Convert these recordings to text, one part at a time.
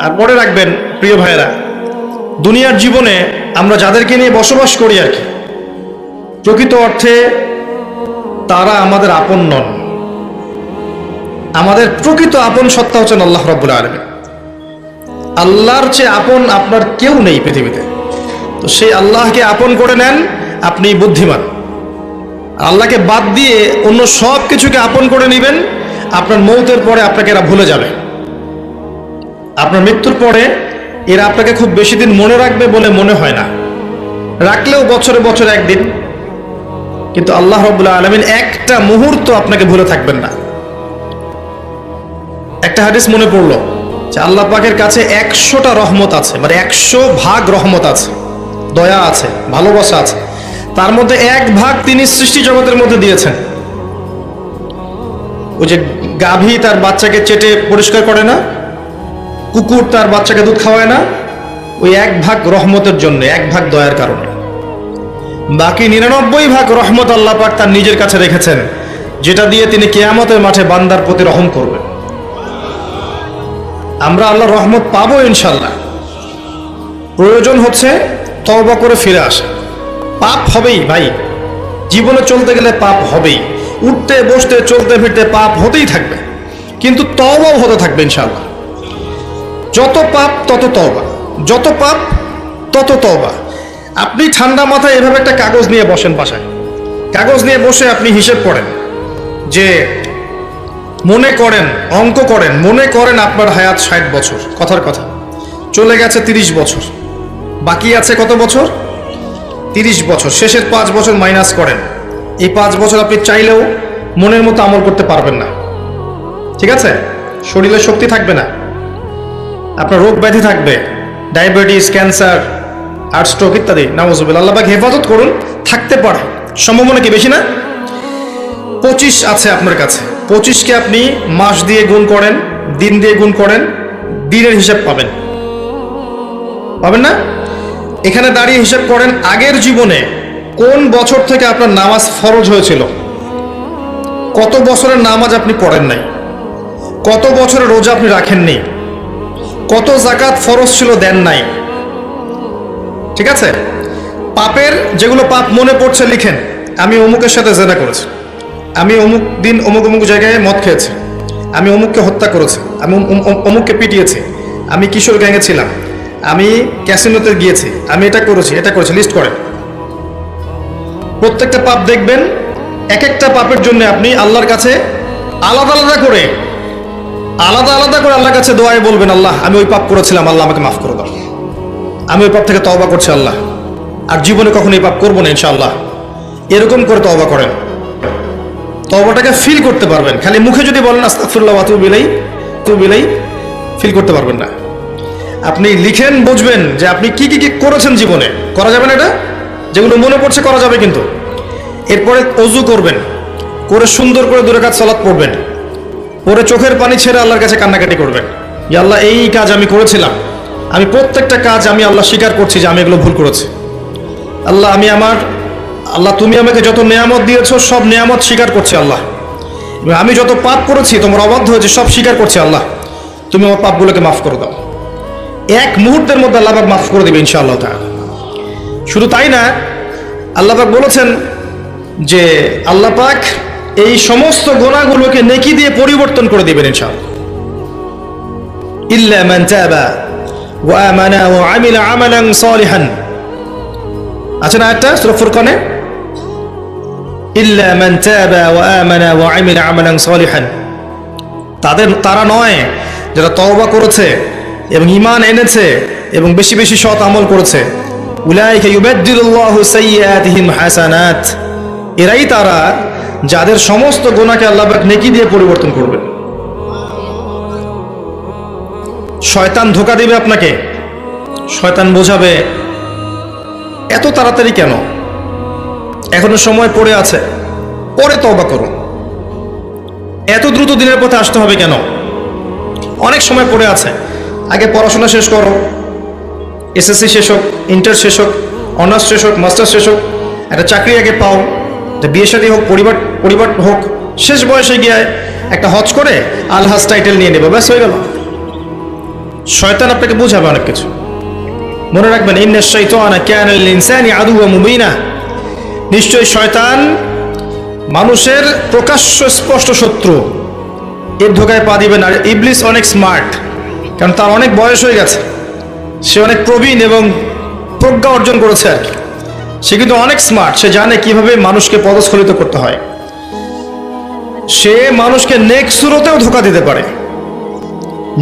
আর মনে রাখবেন প্রিয় ভাইয়েরা, দুনিয়ার জীবনে আমরা যাদেরকে নিয়ে বসবাস করি আর কি, প্রকৃত অর্থে তারা আমাদের আপন নন। আমাদের প্রকৃত আপন সত্তা হচ্ছেন আল্লাহ রাব্বুল আলামিন। আল্লাহর চেয়ে আপন আপনার কেউ নেই পৃথিবীতে। তো সেই আল্লাহকে আপন করে নেন, আপনি বুদ্ধিমান। আল্লাহকে বাদ দিয়ে অন্য সব কিছুকে আপন করে নেবেন, আপনার মৌতের পরে আপনাকে এরা ভুলে যাবে। আপনার মৃত্যুর পরে এরা আপনাকে খুব বেশি দিন মনে রাখবে বলে মনে হয় না, রাখলেও বছরে বছরে একদিন। কিন্তু আল্লাহ রাব্বুল আলামিন একটা মুহূর্ত আপনাকে ভুলে থাকবেন না। একটা হাদিস মনে পড়লো যে আল্লাহ পাকের কাছে 100টা রহমত আছে, মানে 100 ভাগ রহমত আছে, দয়া আছে, ভালোবাসা আছে। তার মধ্যে 1 ভাগ তিনি সৃষ্টি জগতের মধ্যে দিয়েছেন। ওই যে গাভী তার বাচ্চাকে চেটে পরিষ্কার করে না, কুকুর তার বাচ্চাকে দুধ খাওয়ায় না, ওই 1 ভাগ রহমতের জন্য, 1 ভাগ দয়ার কারণে। বাকি 99 ভাগ রহমত আল্লাহ পাক তার নিজের কাছে রেখেছেন, যেটা দিয়ে তিনি কিয়ামতের মাঠে বান্দার প্রতি রহম করবেন। আমরা আল্লাহর রহমত পাবো ইনশাল্লাহ। প্রয়োজন হচ্ছে তওবা করে ফিরে আসা। পাপ হবেই ভাই, জীবনে চলতে গেলে পাপ হবেই, উঠতে বসতে চলতে ফিরতে পাপ হতেই থাকবে, কিন্তু তওবাও হতে থাকবে ইনশাল্লাহ। যত পাপ তত তওবা, যত পাপ তত তওবা। আপনি ঠান্ডা মাথায় এভাবে একটা কাগজ নিয়ে বসেন বাসায়, কাগজ নিয়ে বসে আপনি হিসেব করেন যে, মনে করেন, অঙ্ক করেন, মনে করেন আপনার হায়াত 60 বছর, কথার কথা চলে গেছে 30 বছর, বাকি আছে কত বছর? 30 বছর। শেষের 5 বছর মাইনাস করেন। এই 5 বছর আপনি চাইলেও মনের মতো আমল করতে পারবেন না, ঠিক আছে? শরীরে শক্তি থাকবে না, আপনার রোগ ব্যাধি থাকবে, ডায়াবেটিস, ক্যান্সার, হার্ট স্ট্রোক ইত্যাদি। নাউজুবিল্লাহ, আল্লাহ পাক হেফাজত করুন। থাকতে পারে, সম্ভাবনা কি বেশি না? 25 আছে আপনার কাছে, 25কে আপনি মাস দিয়ে গুণ করেন, দিন দিয়ে গুণ করেন, দিনের হিসাব পাবেন, পাবেন না? এখানে দাঁড়িয়ে হিসাব করেন, আগের জীবনে কোন বছর থেকে আপনার নামাজ ফরজ হয়েছিল, কত বছরের নামাজ আপনি পড়েন নাই, কত বছরের রোজা আপনি রাখেননি, কত জাকাত ফরজ ছিল দেন নাই, ঠিক আছে? পাপের যেগুলো পাপ মনে পড়ছে লিখেন, আমি অমুকের সাথে জেনা করেছি, আমি অমুক দিন অমুক অমুক জায়গায় মদ খেয়েছি, আমি অমুককে হত্যা করেছি, আমি অমুককে পিটিয়েছি, আমি কিশোর গ্যাংয়ে ছিলাম, আমি ক্যাসিনোতে গিয়েছি, আমি এটা করেছি, এটা করেছি, লিস্ট করেন। প্রত্যেকটা পাপ দেখবেন, এক একটা পাপের জন্য আপনি আল্লাহর কাছে আলাদা আলাদা করে আল্লাহর কাছে দোয়ায় বলবেন, আল্লাহ আমি ওই পাপ করেছিলাম, আল্লাহ আমাকে মাফ করে দাও, আমি ওই পাপ থেকে তওবা করছি আল্লাহ, আর জীবনে কখনো এই পাপ করবো না ইনশাআল্লাহ। এরকম করে তওবা করেন, তওবাটাকে ফিল করতে পারবেন। খালি মুখে যদি বলেন আস্তাগফিরুল্লাহ ওয়া আতুবু ইলাইহি, ফিল করতে পারবেন না। আপনি লিখেন, বুঝবেন যে আপনি কি কি করেছেন জীবনে। করা যাবে না এটা, যেগুলো মনে পড়ছে করা যাবে কিন্তু। এরপরে ওযু করবেন, করে সুন্দর করে 2 রাকাত সালাত পড়বেন, পরে চোখের পানি ছেড়ে আল্লাহর কাছে কান্নাকাটি করবেন, যে আল্লাহ এই কাজ আমি করেছিলাম, আমি প্রত্যেকটা কাজ আমি আল্লাহ স্বীকার করছি যে আমি এগুলো ভুল করেছি। আল্লাহ তুমি আমাকে যত নেয়ামত দিয়েছো সব নেয়ামত স্বীকার করছি আল্লাহ। আমি যত পাপ করেছি, তোমার অবাধ্য হয়েছে, সব স্বীকার করছি আল্লাহ, তুমি আমার পাপগুলোকে মাফ করে দাও। 1 মুহূর্তের মধ্যে আল্লাহ পাক মাফ করে দেবে ইনশাআল্লাহ তাআলা। শুধু তাই না, আল্লাহ পাক বলেছেন যে আল্লাহ পাক এই সমস্ত গুনাহগুলোকে নেকি দিয়ে পরিবর্তন করে দিবেন ইনশাআল্লাহ। ইল্লা মান তাবা ওয়া আমানা ওয়া আমিলা আমালান সালিহান, আছে না একটা সূরা ফুরকানে, ইল্লা মান তাবা ওয়া আমানা ওয়া আমিলা আমালান সালিহান। তারা নয় যারা তওবা করেছে এবং ঈমান এনেছে এবং বেশি বেশি সৎ আমল করেছে। উলাইকা ইউবাদদিলুল্লাহু সাইয়্যাতিহিম হাসানাত, এরাই তারা যাদের সমস্ত গুনাহকে আল্লাহ পাক নেকি দিয়ে পরিবর্তন করবেন। শয়তান ধোঁকা দিবে আপনাকে, শয়তান বোঝাবে এত তাড়াতাড়ি কেন, এখনো সময় পড়ে আছে, পরে তওবা করুন, এত দ্রুত দিনের পথে আসতে হবে কেন, অনেক সময় পড়ে আছে, আগে পড়াশোনা শেষ করো, এসএসসি শেষ হোক, ইন্টার শেষ হোক, অনার্স শেষ হোক, মাস্টার্স শেষ হোক, একটা চাকরি আগে পাও, বিয়ে শাদী হোক, পরিবার হোক, শেষ বয়সে গিয়ে একটা হজ করে আলহাজ টাইটেল নিয়ে নেবে, ব্যাস হয়ে গেল। শয়তান আপনাকে বোঝাবে অনেক কিছু। মনে রাখবেন, ইন্না শাইতানা কানা লিল ইনসানি আদুওয়াম মুবিনা, নিশ্চয়ই শয়তান মানুষের প্রকাশ্য স্পষ্ট শত্রু। এর ধোকায় পা দিবেন। আর ইবলিস অনেক স্মার্ট, কারণ তার অনেক বয়স হয়ে গেছে, সে অনেক প্রবীণ এবং প্রজ্ঞা অর্জন করেছে আর কি। সে কিন্তু অনেক স্মার্ট, সে জানে কিভাবে মানুষকে পদস্খলিত করতে হয়। সে মানুষকে নেক্সট সুরতেও ধোকা দিতে পারে।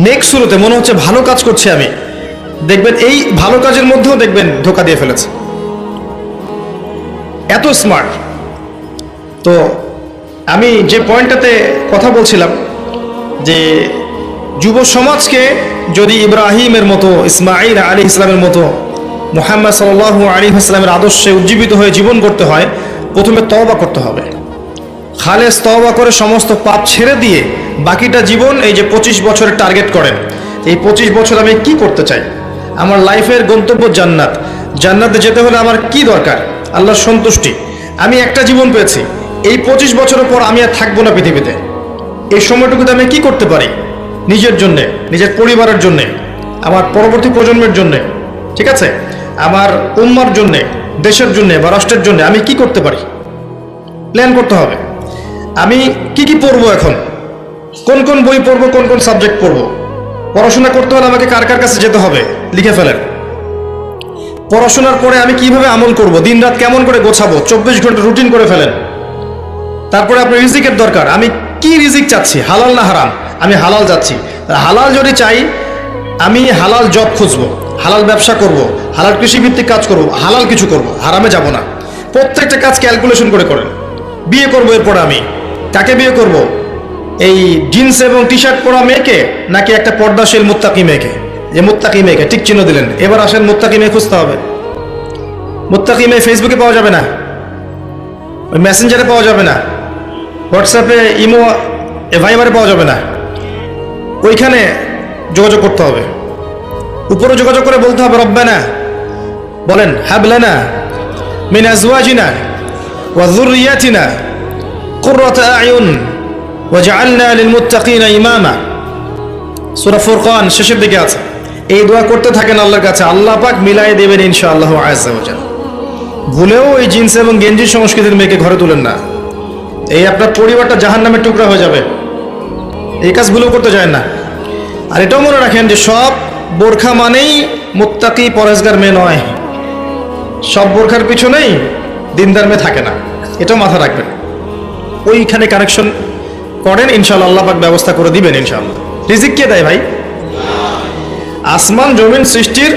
নেক্সট সুরতে মনে হচ্ছে ভালো কাজ করছে আমি, দেখবেন এই ভালো কাজের মধ্যেও দেখবেন ধোকা দিয়ে ফেলেছে, এত স্মার্ট। তো আমি যে পয়েন্টটাতে কথা বলছিলাম যে যুব সমাজকে যদি ইব্রাহিমের মতো, ইসমাঈল আলাইহিস সালামের মতো, মুহাম্মদ সাল্লাল্লাহু আলাইহি ওয়াসাল্লামের আদর্শে উজ্জীবিত হয়ে জীবন করতে হয়, প্রথমে তওবা করতে হবে। খালেস তওবা করে সমস্ত পাপ ছেড়ে দিয়ে বাকিটা জীবন এই যে 25 বছরের টার্গেট করেন, এই 25 বছর আমি কি করতে চাই, আমার লাইফের গন্তব্য জান্নাত, জান্নাতে যেতে হলে আমার কি দরকার, আল্লাহর সন্তুষ্টি। আমি একটা জীবন পেয়েছি, এই 25 বছরের পর আমি আর থাকবো না পৃথিবীতে। এই সময়টুকুতে আমি কি করতে পারি নিজের জন্যে, নিজের পরিবারের জন্যে, আমার পরবর্তী প্রজন্মের জন্যে, ঠিক আছে, আমার উম্মার জন্যে, দেশের জন্যে বা রাষ্ট্রের জন্যে আমি কি করতে পারি, প্ল্যান করতে হবে। আমি কি কি পড়বো, এখন কোন কোন বই পড়বো, কোন কোন সাবজেক্ট পড়বো, পড়াশোনা করতে হলে আমাকে কার কার কাছে যেতে হবে লিখে ফেলেন। পড়াশোনার পরে আমি কিভাবে আমল করব, দিন রাত কেমন করে গোছাবো, 24 ঘন্টা রুটিন করে ফেলেন। তারপরে আপনার রিজিকের দরকার, আমি কি রিজিক চাচ্ছি, হালাল না হারাম, আমি হালাল যাচ্ছি। হালাল যদি চাই আমি হালাল জব খুঁজবো, হালাল ব্যবসা করব, হালাল কৃষিভিত্তিক কাজ করব, হালাল কিছু করব, হারামে যাব না। প্রত্যেকটা কাজ ক্যালকুলেশন করে করেন। বিয়ে করবো, এরপর আমি কাকে বিয়ে করব, এই জিন্স এবং টি শার্ট পরা মেয়েকে নাকি একটা পর্দাশীল মুত্তাকি মেয়েকে? যে মুত্তাকি মেয়েকে টিক চিহ্ন দিলেন, এবার আসেন মুত্তাকি মেয়ে খুঁজতে হবে। মুত্তাকি মেয়ে ফেসবুকে পাওয়া যাবে না, ওই মেসেঞ্জারে পাওয়া যাবে না, হোয়াটসঅ্যাপে, ইমো, ভাইবারে পাওয়া যাবে না, ওইখানে যোগাযোগ করতে হবে। উপরে যোগাযোগ করে বলতে হবে, রব্বানা, বলেন, হাবলানা মিন আজওয়াজিনা ওয়া যুররিয়াতিনা কুররাতা আয়ুন ওয়াজআলনা লিল মুত্তাকিনা ইমামা। সূরা ফুরকান শেষের দিকে আছে। এই দোয়া করতে থাকেন আল্লাহর কাছে, আল্লাহ পাক মিলাই দেবেন ইনশাআল্লাহ আযজা ওয়া জাল। ভুলেও ওই জিন্স এবং গেঞ্জি সংস্কৃতির মেয়েকে ঘরে তুলেন না, এই আপনার পরিবারটা জাহান্নামের টুকরা হয়ে যাবে। এই কাজ ভুলেও করতে যায় না। আর এটাও মনে রাখেন যে সব বোরখা মানেই মুত্তাকি পরেজগার মেয়ে নয়, সব বোরখার পিছনেই দিনদার মেয়ে থাকে না, এটাও মাথা রাখবেন। ওইখানে কানেকশন করেন, ইনশাআল্লাহ আল্লাহ পাক ব্যবস্থা করে দিবেন ইনশাআল্লাহ। রিজিক কে দেয় ভাই? আসমান জমিন সৃষ্টির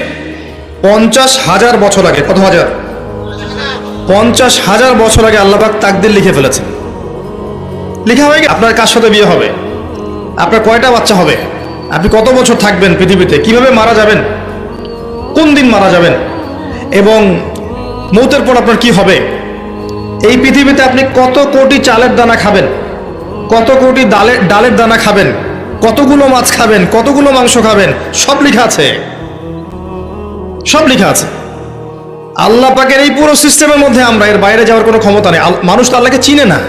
50,000 বছর আগে, কত হাজার? 50,000 বছর আগে আল্লাহ পাক তাকদির লিখে ফেলেছেন। লিখা হয়ে গেছে আপনার কার সাথে বিয়ে হবে, আপনার কয়টা বাচ্চা হবে, আপনি কত বছর থাকবেন পৃথিবীতে, কিভাবে মারা যাবেন, কোন দিন মারা যাবেন, এবং মৌতের পর আপনার কি হবে। এই পৃথিবীতে আপনি কত কোটি চালের দানা খাবেন, কত কোটি ডালের দানা খাবেন, কতগুলো মাছ খাবেন, কতগুলো মাংস খাবেন, সব লেখা আছে, সব লেখা আছে। আল্লাহ পাকের এই পুরো সিস্টেমের মধ্যে আমরা এর বাইরে যাওয়ার কোনো ক্ষমতা নেই। মানুষ তো আল্লাহকে চিনে না,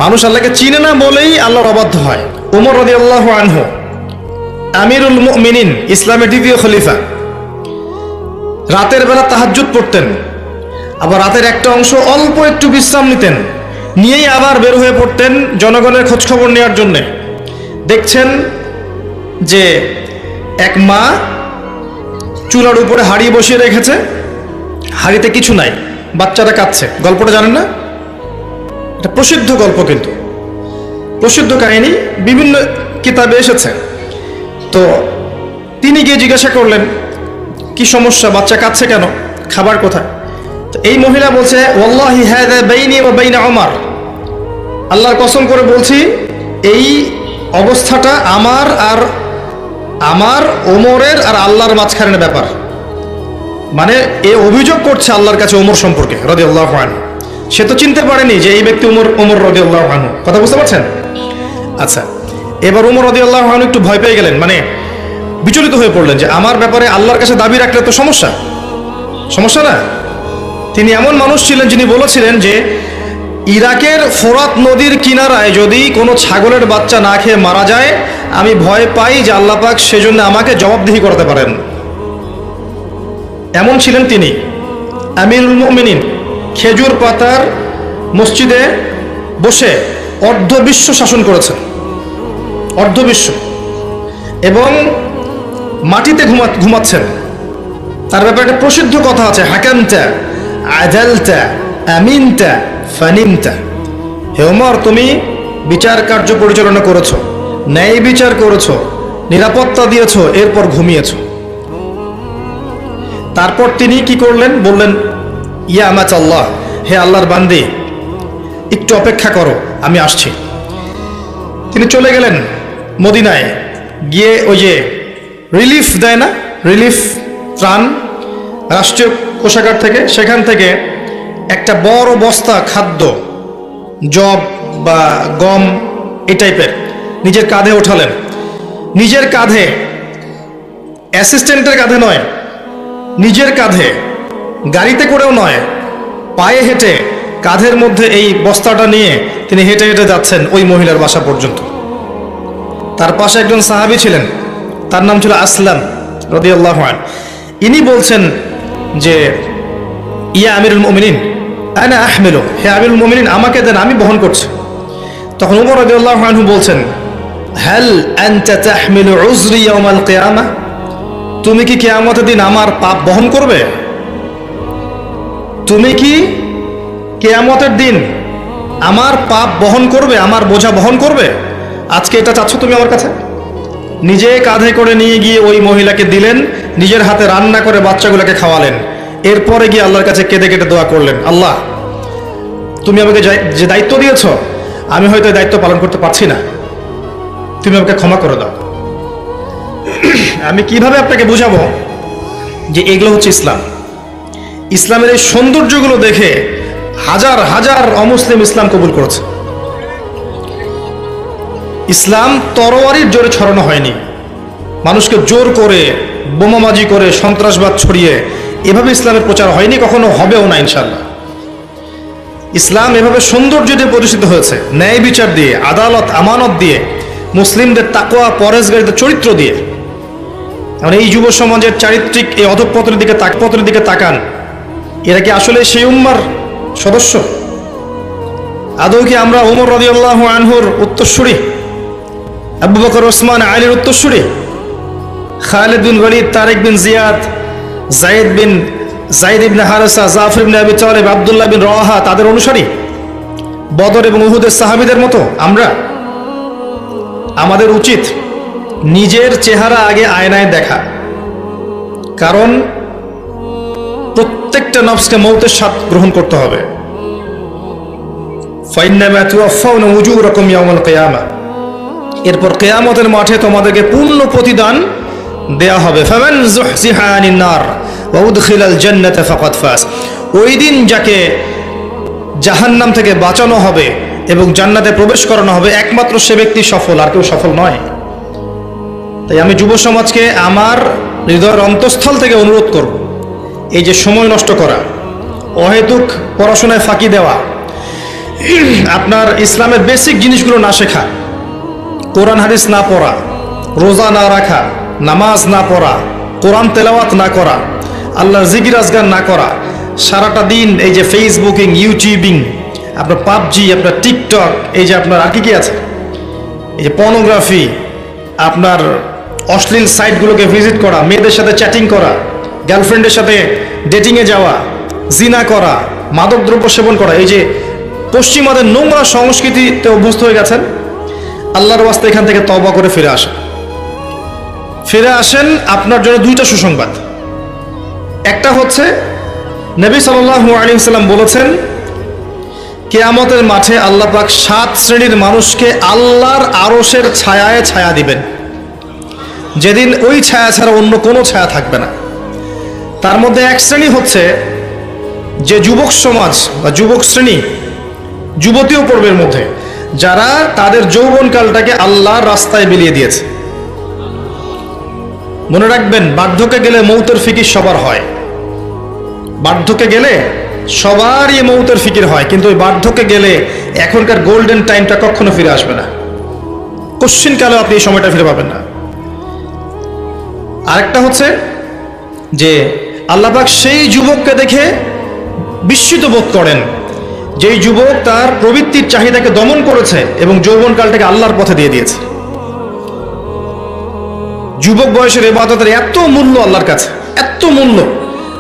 মানুষ আল্লাহকে চিনে না বলেই আল্লাহর অবাধ্য হয়। ওমর রাদিয়াল্লাহু আনহু আমিরুল মুমিনিন, ইসলামের দ্বিতীয় খলিফা, রাতের বেলা তাহাজ্জুদ পড়তেন, আবার রাতের একটা অংশ অল্প একটু বিশ্রাম নিতেন, নিয়েই আবার বের হয়ে পড়তেন জনগণের খোঁজখবর নেওয়ার জন্যে। দেখছেন যে এক মা চুলার উপরে হাঁড়ি বসিয়ে রেখেছে, হাঁড়িতে কিছু নাই, বাচ্চারা কাঁদছে। গল্পটা জানেন না? এটা প্রসিদ্ধ গল্প, কিন্তু প্রসিদ্ধ কাহিনী, বিভিন্ন কিতাবে এসেছে। তো তিনি গিয়ে জিজ্ঞাসা করলেন, কি সমস্যা, বাচ্চা কাঁদছে কেন, খাবার কোথায়? তো এই মহিলা বলছে, ওয়াল্লাহি হাযা বাইনি ওয়া বাইনা ওমর, আল্লাহর কসম করে বলছি এই অবস্থাটা আমার ওমরের আর আল্লাহর মাঝখানের ব্যাপার। মানে এ অভিযোগ করছে আল্লাহর কাছে ওমর সম্পর্কে রাদিয়াল্লাহু আনহু। সে তো চিনতে পারেনি যে এই ব্যক্তি ওমর রাদিয়াল্লাহু আনহু। কথা বুঝতে পারছেন? আচ্ছা, এবার ওমর রাদিয়াল্লাহু আনহু একটু ভয় পেয়ে গেলেন, মানে বিচলিত হয়ে পড়লেন যে আমার ব্যাপারে আল্লাহর কাছে দাবি রাখলে তো সমস্যা না। তিনি এমন মানুষ ছিলেন যিনি বলেছিলেন যে ইরাকের ফোরাত নদীর কিনারায় যদি কোনো ছাগলের বাচ্চা না খেয়ে মারা যায়, আমি ভয় পাই যে আল্লাহ পাক সেজন্য আমাকে জবাবদিহি করতে পারেন। এমন ছিলেন তিনি, আমিরুল মুমিনিন। খেজুর পাতার মসজিদে বসে অর্ধবিশ্ব শাসন করেছেন, অর্ধবিশ্ব, এবং মাটিতে ঘুমাচ্ছেন। তার ব্যাপারে একটা প্রসিদ্ধ কথা আছে, হাকামতা আদালতা আমিনতা ফানিমতা। হে ওমর, তুমি বিচার কার্য পরিচালনা করেছো, ন্যায় বিচার করেছো, নিরাপত্তা দিয়েছো, এরপর ঘুমিয়েছো। তারপর তিনি কি করলেন? বললেন, ইয়া আমাতাল্লাহ, হে আল্লাহর বান্দি, একটু অপেক্ষা করো, আমি আসছি। তিনি চলে গেলেন মদিনায়, গিয়ে ওই যে রিলিফ দেয় না, রিলিফ ত্রাণ রাষ্ট্রীয় কোষাগার থেকে, সেখান থেকে একটা বড় বস্তা খাদ্য, জব বা গম এই টাইপের নিজের কাঁধে ওঠালেন। নিজের কাঁধে, অ্যাসিস্ট্যান্টের কাঁধে নয়, নিজের কাঁধে, গাড়িতে করেও নয়, পায়ে হেঁটে কাঁধের মধ্যে এই বস্তাটা নিয়ে তিনি হেঁটে হেঁটে যাচ্ছেন ওই মহিলার বাসা পর্যন্ত। তার পাশে একজন সাহাবী ছিলেন, তার নাম ছিল আসলাম রাদিয়াল্লাহু আনহু। ইনি বলছেন যে, ইয়া আমিরুল মুমিনিন আনা আহমিলু, হে আমিরুল মুমিনিন, আমাকে দেন, আমি বহন করছি। তখন ওমর রাদিয়াল্লাহু আনহু বলছেন, হাল আনতা তাহমিলু উযরি ইয়াউমাল কিয়ামাহ, তুমি কি কিয়ামতের দিন আমার পাপ বহন করবে? তুমি কি কিয়ামতের দিন আমার পাপ বহন করবে, আমার বোঝা বহন করবে? আজকে এটা চাচ্ছ তুমি আমার কাছে? নিজে কাঁধে করে নিয়ে গিয়ে ওই মহিলাকে দিলেন, নিজের হাতে রান্না করে বাচ্চাগুলোকে খাওয়ালেন। এরপরে গিয়ে আল্লাহর কাছে কেঁদে কেটে দোয়া করলেন, আল্লাহ, তুমি আমাকে যে দায়িত্ব দিয়েছ, আমি হয়তো এই দায়িত্ব পালন করতে পারছি না, তুমি আমাকে ক্ষমা করে দাও। আমি কিভাবে আপনাকে বুঝাবো যে এগুলো হচ্ছে ইসলাম? ইসলামের এই সৌন্দর্যগুলো দেখে হাজার হাজার অমুসলিম ইসলাম কবুল করেছে। ইসলাম তরোয়ারির জোরে ছড়ানো হয়নি, মানুষকে জোর করে, বোমাবাজি করে, সন্ত্রাসবাদ ছড়িয়ে এভাবে ইসলামের প্রচার হয়নি, কখনো হবেও না ইনশাল্লাহ। ইসলাম এভাবে সৌন্দর্য দিয়ে প্রতিষ্ঠিত হয়েছে, ন্যায় বিচার দিয়ে, আদালত আমানত দিয়ে, মুসলিমদের তাকওয়া পরেজগারিতার চরিত্র দিয়ে। মানে এই যুব সমাজের চারিত্রিক এই অধঃপতনের দিকে তাকান, এরা কি আসলে সেই উম্মার সদস্য? আদৌ কি আমরা ওমর রাদিয়াল্লাহু আনহুর উত্তরসূরি, আবু বকর ওসমান আলীর উত্তরসূরি, খালিদ বিন ওয়ালিদ, তারেক বিন জিয়াদ, যায়েদ ইবনে হারেসা, জাফর ইবনে আবি তালেব, আব্দুল্লাহ বিন রওয়াহা, তাদের অনুসারী, বদর এবং উহুদের সাহাবীদের মতো আমরা? আমাদের উচিত নিজের চেহারা আগে আয়নায় দেখা, কারণ প্রত্যেকটা নফসকে মৌতের স্বাদ গ্রহণ করতে হবে। ফাইন্নামা তুওয়াফাউনা উজুরাকুম ইয়াওমাল কিয়ামা, এরপর কিয়ামতের মাঠে তোমাদেরকে পূর্ণ প্রতিদান দেয়া হবে। ফামান যুহজিহা আনিন নার ওয়া উদখিলাল জান্নাতা ফাকাদ ফাজ, ওই দিন যাকে জাহান্নাম থেকে বাঁচানো হবে এবং জান্নাতে প্রবেশ করানো হবে, একমাত্র সে ব্যক্তি সফল, আর কেউ সফল নয়। তাই আমি যুব সমাজকে আমার হৃদয়ের অন্তঃস্থল থেকে অনুরোধ করব, এই যে সময় নষ্ট করা, অহেতুক পড়াশোনায় ফাঁকি দেওয়া, আপনার ইসলামের বেসিক জিনিসগুলো না শেখা, কোরআন হাদিস না পড়া, রোজা না রাখা, নামাজ না পড়া, কোরআন তেলাওয়াত না করা, আল্লাহর জিকির আজগার না করা, সারাটা দিন এই যে ফেসবুকিং, ইউটিউবিং, আপনার পাবজি, আপনার টিকটক, এই যে আপনার আর কি আছে, এই যে পর্নোগ্রাফি, আপনার অশ্লীল সাইটগুলোকে ভিজিট করা, মেয়েদের সাথে চ্যাটিং করা, গার্লফ্রেন্ডের সাথে ডেটিংয়ে যাওয়া, জিনা করা, মাদকদ্রব্য সেবন করা, এই যে পশ্চিমাদের নোংরা সংস্কৃতিতে অভ্যস্ত হয়ে গেছেন, আল্লাহর ওয়াস্তে এখান থেকে তওবা করে ফিরে আসেন। আপনার জন্য দুইটা সুসংবাদ। একটা হচ্ছে, নবী সাল্লাল্লাহু আলাইহি ওয়াসাল্লাম বলেছেন, কিয়ামতের মাঠে আল্লাহ পাক 7 শ্রেণীর মানুষকে আল্লাহর আরশের ছায়ায় ছায়া দিবেন, যেদিন ওই ছায়া ছাড়া অন্য কোনো ছায়া থাকবে না। তার মধ্যে এক শ্রেণী হচ্ছে যে যুবক সমাজ বা যুবক শ্রেণী, যুবতীও পর্বের মধ্যে, যারা তাদের যৌবনকালটাকে আল্লাহর রাস্তায় বিলিয়ে দিয়েছে। মনে রাখবেন, বার্ধক্যে গেলে মৌতের ফিকির সবার হয়, বার্ধক্যে গেলে সবারই মৌতের ফিকির হয়, কিন্তু ওই বার্ধক্যে গেলে এখনকার গোল্ডেন টাইমটা কখনো ফিরে আসবে না। কোশ্চিনকালেও আপনি এই সময়টা ফিরে পাবেন না। আরেকটা হচ্ছে যে আল্লাহ পাক সেই যুবককে দেখে বিস্মিত বোধ করেন, যেই যুবক তার প্রবৃত্তির চাহিদাকে দমন করেছে এবং যৌবনকালটাকে আল্লাহর পথে দিয়ে দিয়েছে। যুবক বয়সের ইবাদতের এত মূল্য আল্লাহর কাছে, এত মূল্য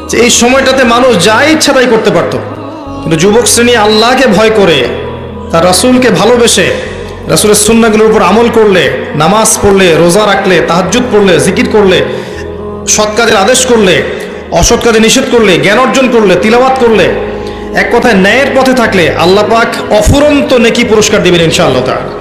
যে এই সময়টাতে মানুষ যা ইচ্ছা তাই করতে পারত, কিন্তু যুবক শ্রেণী আল্লাহকে ভয় করে, তার রাসূলকে ভালোবেসে, রাসূলের সুন্নাহগুলোর উপর আমল করলে, নামাজ পড়লে, রোজা রাখলে, তাহাজ্জুদ পড়লে, জিকির করলে, সৎ কাজের আদেশ করলে, অসৎ কাজে নিষেধ করলে, জ্ঞান অর্জন করলে, তিলাওয়াত করলে, এক কথায় ন্যায়ের পথে থাকলে আল্লাহ পাক অফুরন্ত নেকি পুরস্কার দিবেন ইনশাআল্লাহ তাআলা।